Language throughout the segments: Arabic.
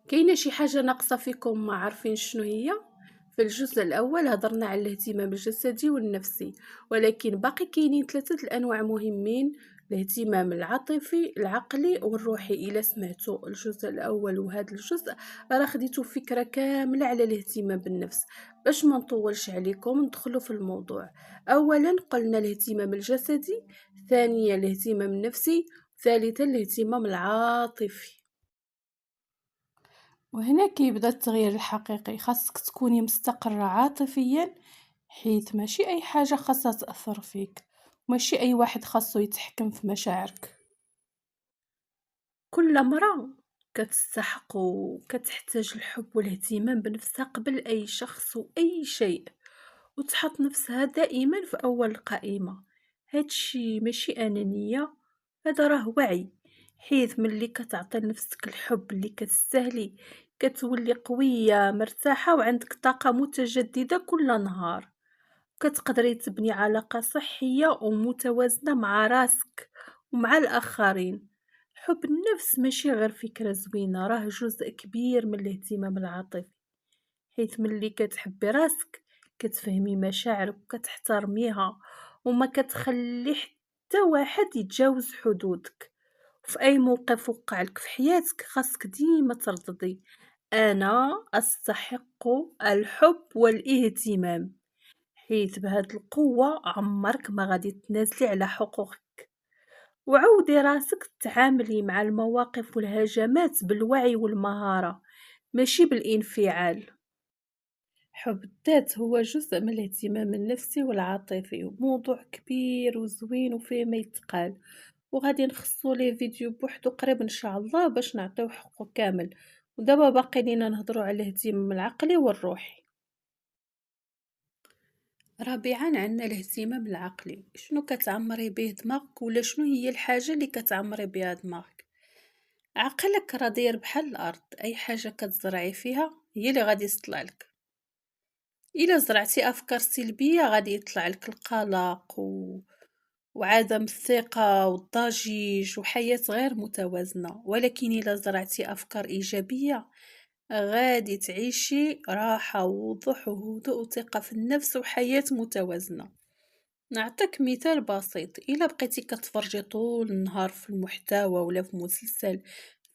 كاينة شي حاجة ناقصة فيكم ما عارفين شنو هي؟ في الجزء الأول هضرنا على الاهتمام الجسدي والنفسي، ولكن باقي كاينين 3 الأنواع مهمين: الاهتمام العاطفي، العقلي والروحي. إلا سمعتوا الجزء الأول وهذا الجزء راه خديتوا فكرة كاملة على الاهتمام بالنفس. باش ما نطولش عليكم ندخلوا في الموضوع. أولا قلنا الاهتمام الجسدي، ثانيا الاهتمام النفسي، ثالثا الاهتمام العاطفي. وهنا كيبدا التغيير الحقيقي. خاصك تكوني مستقرة عاطفيا، حيث ماشي أي حاجة خاصها تأثر فيك، ماشي أي واحد خاصو يتحكم في مشاعرك. كل مرة كتستحق وكتحتاج الحب والاهتمام بنفسها قبل أي شخص وأي شيء، وتحط نفسها دائما في أول القائمة. هادشي ماشي أنانية، هذا راه وعي. حيث ملي كتعطي لنفسك الحب اللي كتستاهلي كتولي قوية مرتاحة وعندك طاقة متجددة كل نهار. كتقدري تبني علاقة صحية ومتوازنة مع راسك ومع الآخرين. حب النفس ماشي غير فكرة زوينة، راه جزء كبير من الاهتمام العاطفي. حيث ملي كتحبي راسك كتفهمي مشاعرك وكتحترميها، وما كتخلي حتى واحد يتجاوز حدودك. في أي موقف وقعلك في حياتك خاصك ديما ترددي: أنا أستحق الحب والاهتمام. حيت بهاد القوة عمرك ما غادي تنازلي على حقوقك. وعودي راسك تعاملي مع المواقف والهجمات بالوعي والمهارة، ماشي بالانفعال. حب الذات هو جزء من الاهتمام النفسي والعاطفي، وموضوع كبير وزوين وفيه ما يتقال، وغادي نخصو ليه فيديو بوحدو قريب ان شاء الله باش نعطيو حقه كامل. ودابا باقي لينا نهضروا على الاهتمام العقلي والروحي. رابعا عندنا الاهتمام العقلي. شنو كتعمري به دماغك، ولا شنو هي الحاجة اللي كتعمري بها دماغك؟ عقلك راه داير بحال الارض، اي حاجة كتزرعي فيها هي اللي غادي تطلع لك. الا زرعتي افكار سلبية غادي يطلع لك القلق وعدم الثقة والضجيج وحياة غير متوازنة. ولكن الا زرعتي افكار ايجابية غادي تعيشي راحة ووضوح وهدوء وثقة في النفس وحياة متوازنة. نعطيك مثال بسيط: إلا بقيتي كتفرجي طول النهار في المحتوى ولا في مسلسل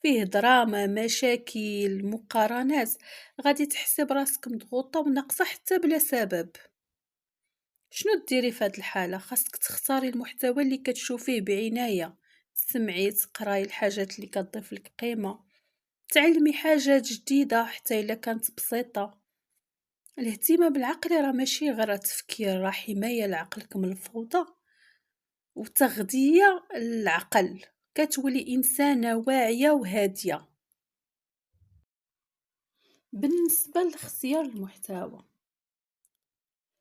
فيه دراما، مشاكل، مقارنات، غادي تحسي براسك مضغوطة وناقصة حتى بلا سبب. شنو ديري في هاد الحالة؟ خاصك تختاري المحتوى اللي كتشوفيه بعناية، تسمعي تقراي الحاجات اللي كتضيف لك قيمة، تعلمي حاجات جديدة حتى إلا كانت بسيطة. الاهتمام بالعقل راه ماشي غير تفكير، راه حماية لعقلك من الفوضى وتغذية العقل. كتولي إنسانة واعية وهادية. بالنسبة لاختيار المحتوى،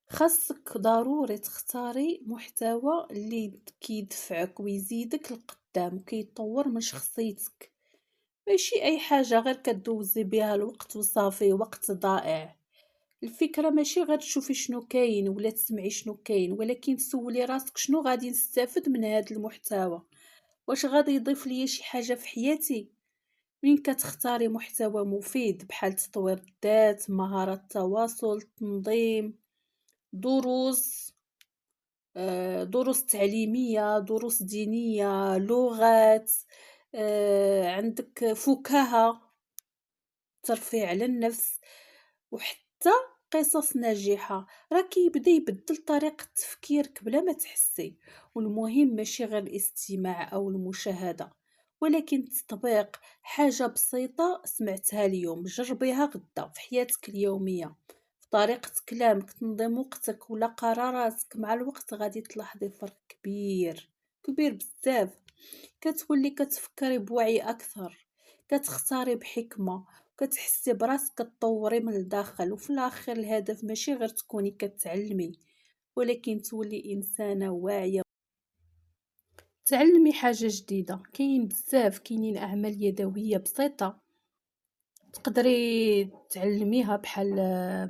خاصك ضروري تختاري محتوى اللي كيدفعك ويزيدك لقدام وكيطور من شخصيتك، ماشي أي حاجة غير كدوزي بها الوقت وصافي، وقت ضائع. الفكرة ماشي غير تشوفي شنو كاين ولا تسمعي شنو كاين، ولكن تسولي راسك: شنو غادي نستافد من هذا المحتوى؟ واش غادي يضيف ليا شي حاجة في حياتي؟ من كتختاري محتوى مفيد بحال تطوير الذات، مهارات التواصل، تنظيم، دروس، دروس تعليمية، دروس دينية، لغات، عندك فكاهة، ترفيه على النفس، وحتى قصص ناجحة، راه كيبدا يبدل طريقة تفكيرك بلا ما تحسي. والمهم ماشي غير الاستماع أو المشاهدة، ولكن التطبيق. حاجة بسيطة سمعتها اليوم جربيها غدا في حياتك اليومية، في طريقة كلامك، تنظيم وقتك ولا قراراتك. مع الوقت غادي تلاحظي فرق كبير، كبير بزاف. كتولي كتفكري بوعي أكثر، كتختاري بحكمة، كتحسي براسك كتطوري من الداخل. وفي الاخر الهدف ماشي غير تكوني كتعلمي، ولكن تولي انسانه واعيه، تعلمي حاجه جديده. كاين بزاف، كاينين اعمال يدويه بسيطه تقدري تعلميها، بحال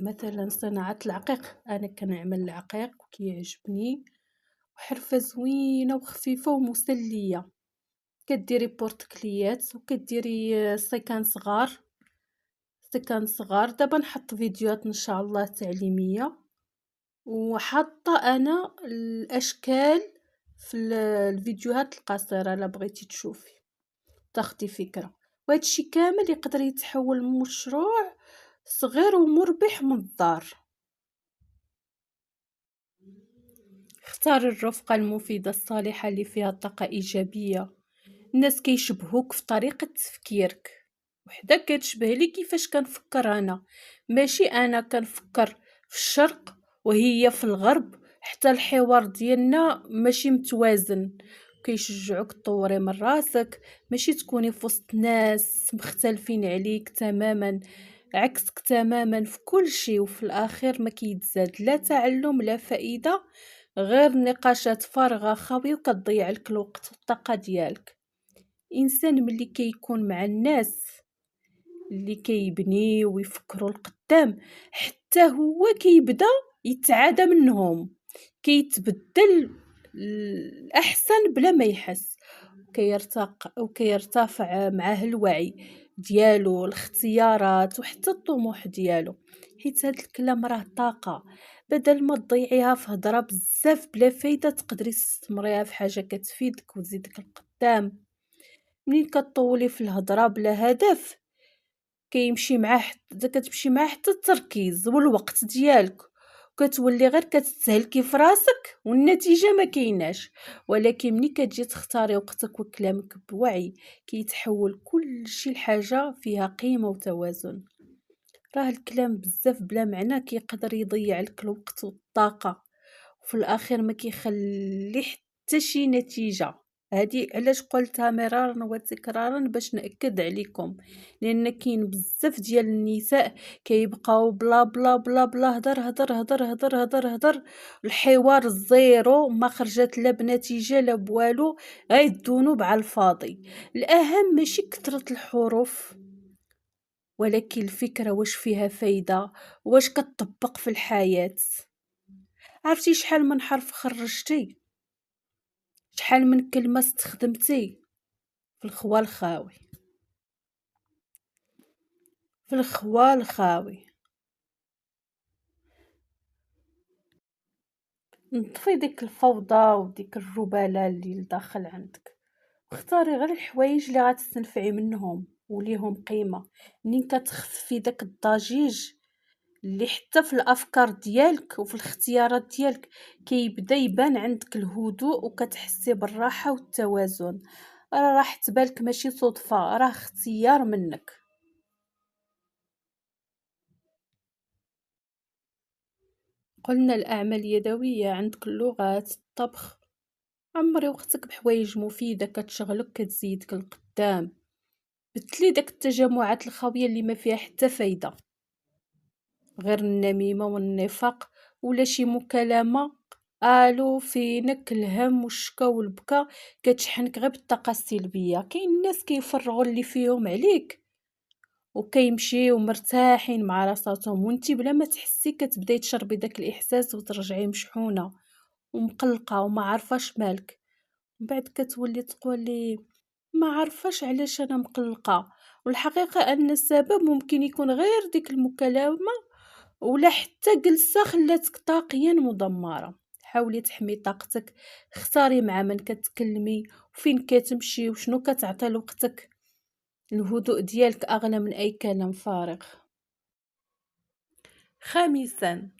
مثلا صناعه العقيق. انا كنعمل العقيق وكيعجبني، وحرفه زوينه وخفيفه ومسليه. كديري بورتكليات وكديري سيكان صغار وقت كان صغار. دابا نحط فيديوهات إن شاء الله تعليمية، وحاطة أنا الأشكال في الفيديوهات القصيرة إلا بغيتي تشوفي تاخدي فكرة، وهاد الشي كامل يقدر يتحول لمشروع صغير ومربح من الدار. اختار الرفقة المفيدة الصالحة اللي فيها طاقة إيجابية. الناس كيشبهوك في طريقة تفكيرك، وحدة كتشبه لي كيفاش كنفكر أنا، ماشي أنا كنفكر في الشرق وهي في الغرب. حتى الحوار ديالنا ماشي متوازن. كيشجعوك تطوري من راسك، ماشي تكوني في وسط ناس مختلفين عليك تماما، عكسك تماما في كل شيء، وفي الأخير ما كيتزاد لا تعلم لا فائدة، غير نقاشات فارغة خاوية وكتضيع لك الوقت والطاقة ديالك. الإنسان ملي كيكون مع الناس اللي كيبنيو ويفكروا القدام، حتى هو كيبدا يتعادى منهم، كيتبدل الأحسن بلا ما يحس، وكيرتفع معاه الوعي ديالو، الاختيارات وحتى الطموح ديالو. حيت هاد الكلام راه طاقة، بدل ما تضيعيها في هضرة بزاف بلا فايدة تقدري تستمريها في حاجة كتفيدك وتزيدك القدام. منين كطولي في الهضرة بلا هدف كيمشي معاه كتمشي معاه حتى التركيز والوقت ديالك، وكتولي غير كتستهلكي في راسك والنتيجة ما كايناش. ولكن ملي كتجي تختاري وقتك وكلامك بوعي كيتحول كل شي لحاجة فيها قيمة وتوازن. راه الكلام بزاف بلا معنى كيقدر يضيع لك الوقت والطاقة، وفي الأخير ما كيخلي حتى شي نتيجة. هادي علاش قلتها مرارا وتكرارا باش نأكد عليكم، لأن كاين بزاف ديال النساء كيبقاو بلا بلا بلا بلا هدر هدر هدر هدر هدر هدر، الحوار زيرو، ما خرجت لا بنتيجة لا بوالو، غيدونوب على الفاضي. الأهم ماشي كثرة الحروف، ولكن الفكرة واش فيها فايدة، واش كتطبق في الحياة. عرفتي شحال من حرف خرجتي، شحال من كلمة استخدمتي في الخوا الخاوي، في الخوا الخاوي. نطفي ديك الفوضى وديك الربالة اللي لداخل عندك، واختاري غير الحوايج اللي غتستنفعي منهم وليهم قيمة. منين كتخففي داك الضجيج اللي حتى في الافكار ديالك وفي الاختيارات ديالك كيبدا يبان عندك الهدوء، وكتحسي بالراحة والتوازن. راه راح تبالك ماشي صدفة، راه اختيار منك. قلنا الأعمال اليدوية، عندك اللغات، الطبخ. عمري وقتك بحوايج مفيدة كتشغلك كتزيدك القدام، بتلي داك التجمعات الخاوية اللي ما فيها حتى فايدة، غير النميمة والنفاق ولا شي مكالمة الو فينك الهم والشكا والبكا كتشحنك غير بالطاقة السلبية. كاين الناس كيفرغوا اللي فيهم عليك وكيمشيو مرتاحين مع راساتهم، وانتي بلا ما تحسي كتبداي تشربي داك الاحساس وترجعي مشحونة ومقلقة وما عارفاش مالك. من بعد كتولي تقولي ما عارفاش علاش انا مقلقة، والحقيقة ان السبب ممكن يكون غير ديك المكالمة ولا حتى جلسة خلاتك طاقيا مدمرة. حاولي تحمي طاقتك، اختاري مع من كتكلمي وفين كتمشي وشنو كتعطي لوقتك. الهدوء ديالك أغلى من أي كلام فارغ. خامسا،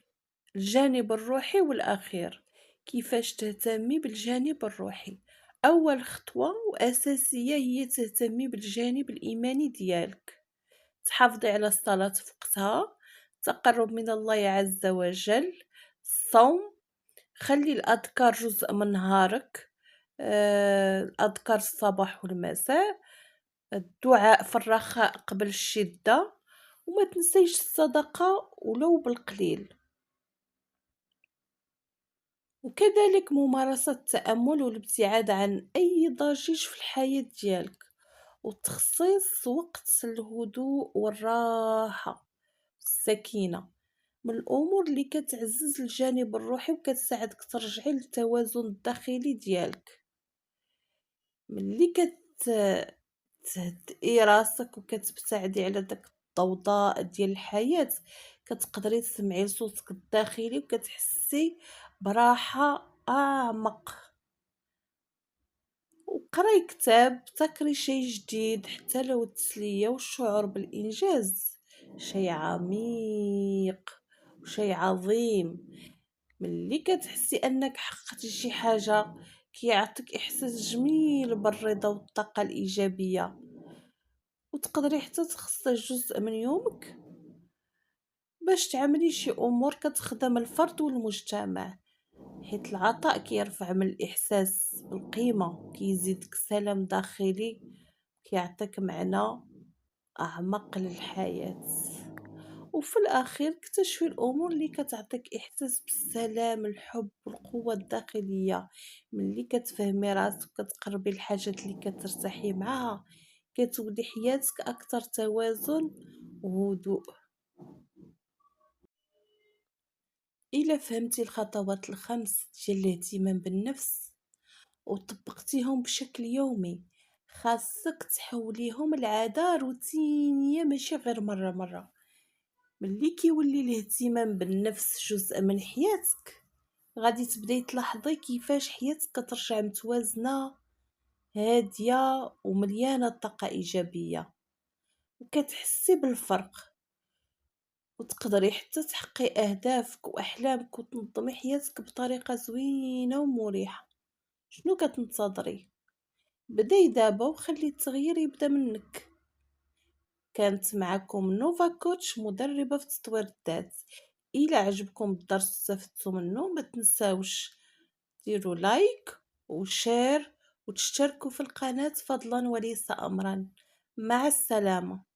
الجانب الروحي والأخير. كيفاش تهتمي بالجانب الروحي؟ أول خطوة وأساسية هي تهتمي بالجانب الإيماني ديالك. تحافظي على الصلاة في وقتها، تقرب من الله عز وجل، الصوم، خلي الأذكار جزء من نهارك، الأذكار الصباح والمساء، الدعاء في الرخاء قبل الشدة، وما تنسيش الصدقة ولو بالقليل. وكذلك ممارسة التأمل والابتعاد عن أي ضجيج في الحياة ديالك، وتخصيص وقت الهدوء والراحة والسكينة من الأمور اللي كتعزز الجانب الروحي وكتساعدك ترجعي للتوازن الداخلي ديالك. ملي تهدئي راسك وكتبتعدي على داك الضوضاء ديال الحياة كتقدري تسمعي لصوتك الداخلي وكتحسي براحة أعمق. وقراي كتاب، ابتكري شي جديد حتى لو التسلية والشعور بالإنجاز شي عميق وشي عظيم. ملي كتحسي أنك حققتي شي حاجة كيعطيك إحساس جميل بالرضا والطاقة الإيجابية، وتقدري حتى تخصصي جزء من يومك باش تعملي شي أمور كتخدم الفرد والمجتمع، حيت العطاء كيرفع من الإحساس بالقيمة، كيزيدك سلام داخلي، كيعطيك معنى أعمق للحياة. وفي الأخير اكتشفي الأمور اللي كتعطيك إحساس بالسلام، الحب والقوة الداخلية. ملي كتفهمي راسك وكتقربي الحاجات اللي كترتاحي معاها كتولي حياتك أكثر توازن وهدوء. إلا فهمتي الخطوات الخمس ديال الاهتمام بالنفس وطبقتيهم بشكل يومي، خاصك تحوليهم لعادة روتينية ماشي غير مرة. ملي كيولي الاهتمام بالنفس جزء من حياتك غادي تبداي تلاحظي كيفاش حياتك كترجع متوازنة، هادية ومليانة طاقة إيجابية، وكتحسي بالفرق، وتقدري حتى تحققي أهدافك وأحلامك وتنظمي حياتك بطريقة زوينة ومريحة. شنو كتنتظري؟ بداي دابا وخلي التغيير يبدا منك. كانت معكم نوفا كوتش، مدربة في تطوير الذات. إلا عجبكم الدرس واستفدتوا منه ما تنساوش ديروا لايك وشير وتشتركوا في القناة فضلا وليس أمرا. مع السلامة.